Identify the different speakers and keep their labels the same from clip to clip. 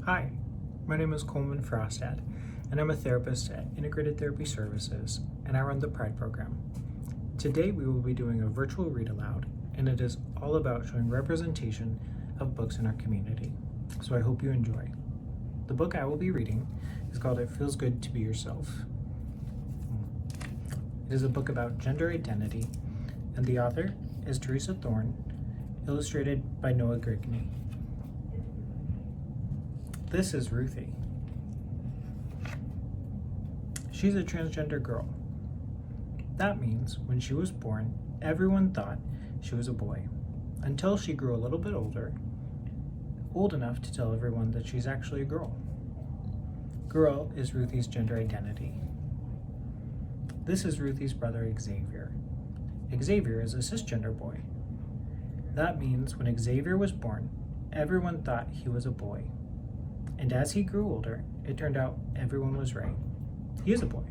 Speaker 1: Hi, my name is Coleman Frostad, and I'm a therapist at Integrated Therapy Services, and I run the Pride program. Today we will be doing a virtual read aloud, and it is all about showing representation of books in our community. So I hope you enjoy. The book I will be reading is called It Feels Good to Be Yourself. It is a book about gender identity, and the author is Theresa Thorn, illustrated by Noah Grigni. This is Ruthie. She's a transgender girl. That means when she was born, everyone thought she was a boy, until she grew a little bit older, old enough to tell everyone that she's actually a girl. Girl is Ruthie's gender identity. This is Ruthie's brother Xavier. Xavier is a cisgender boy. That means when Xavier was born, everyone thought he was a boy. And as he grew older, it turned out everyone was right. He is a boy.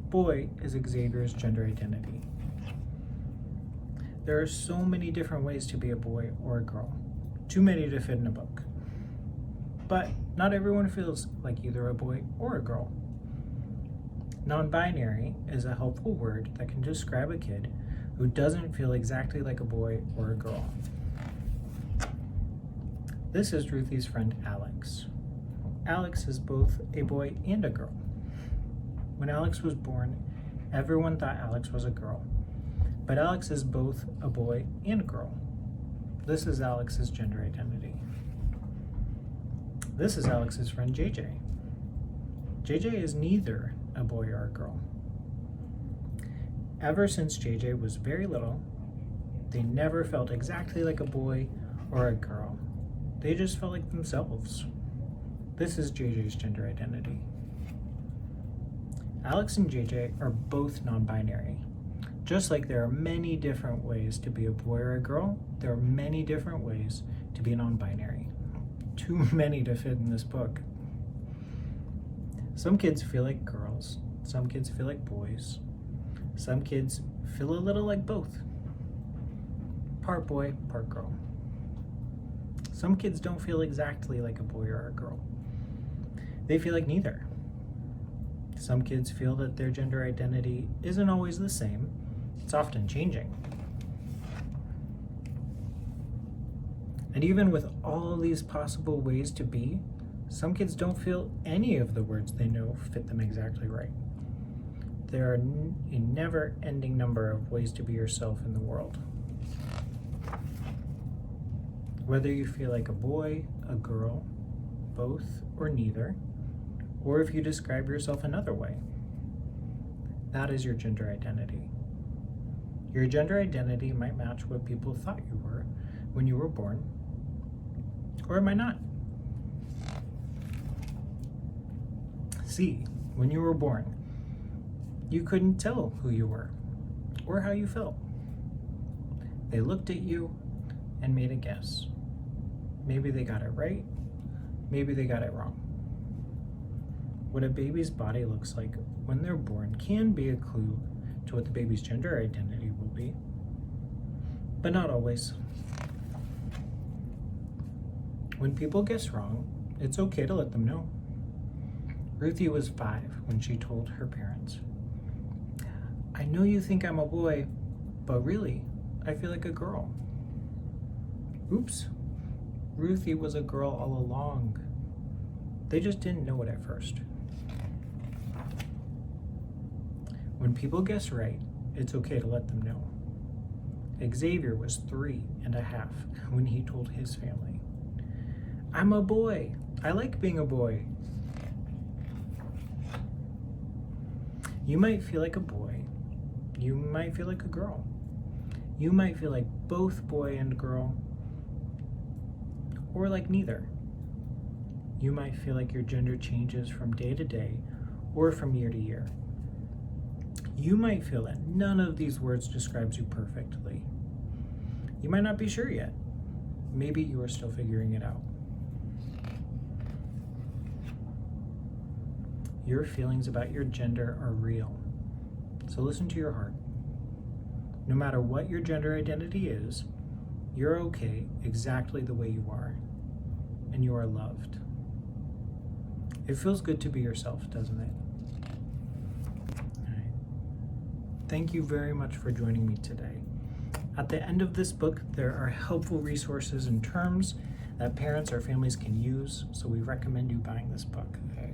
Speaker 1: Boy is Xavier's gender identity. There are so many different ways to be a boy or a girl. Too many to fit in a book. But not everyone feels like either a boy or a girl. Non-binary is a helpful word that can describe a kid who doesn't feel exactly like a boy or a girl. This is Ruthie's friend Alex. Alex is both a boy and a girl. When Alex was born, everyone thought Alex was a girl, but Alex is both a boy and a girl. This is Alex's gender identity. This is Alex's friend JJ. JJ is neither a boy or a girl. Ever since JJ was very little, they never felt exactly like a boy or a girl. They just felt like themselves. This is JJ's gender identity. Alex and JJ are both non-binary. Just like there are many different ways to be a boy or a girl, there are many different ways to be non-binary. Too many to fit in this book. Some kids feel like girls, some kids feel like boys, some kids feel a little like both. Part boy, part girl. Some kids don't feel exactly like a boy or a girl. They feel like neither. Some kids feel that their gender identity isn't always the same. It's often changing. And even with all these possible ways to be, some kids don't feel any of the words they know fit them exactly right. There are a never-ending number of ways to be yourself in the world. Whether you feel like a boy, a girl, both, or neither, or if you describe yourself another way, that is your gender identity. Your gender identity might match what people thought you were when you were born, or it might not. See, when you were born, you couldn't tell who you were or how you felt. They looked at you and made a guess. Maybe they got it right, maybe they got it wrong. What a baby's body looks like when they're born can be a clue to what the baby's gender identity will be, but not always. When people guess wrong, it's okay to let them know. Ruthie was 5 when she told her parents, "I know you think I'm a boy, but really, I feel like a girl." Oops. Ruthie was a girl all along. They just didn't know it at first. When people guess right, it's okay to let them know. Xavier was 3.5 when he told his family, "I'm a boy. I like being a boy." You might feel like a boy. You might feel like a girl. You might feel like both boy and girl, or like neither. You might feel like your gender changes from day to day or from year to year. You might feel that none of these words describes you perfectly. You might not be sure yet. Maybe you are still figuring it out. Your feelings about your gender are real, so listen to your heart. No matter what your gender identity is, you're okay exactly the way you are, and you are loved. It feels good to be yourself, doesn't it? All right. Thank you very much for joining me today. At the end of this book, there are helpful resources and terms that parents or families can use, so we recommend you buying this book. Okay?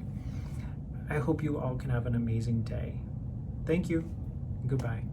Speaker 1: I hope you all can have an amazing day. Thank you. Goodbye.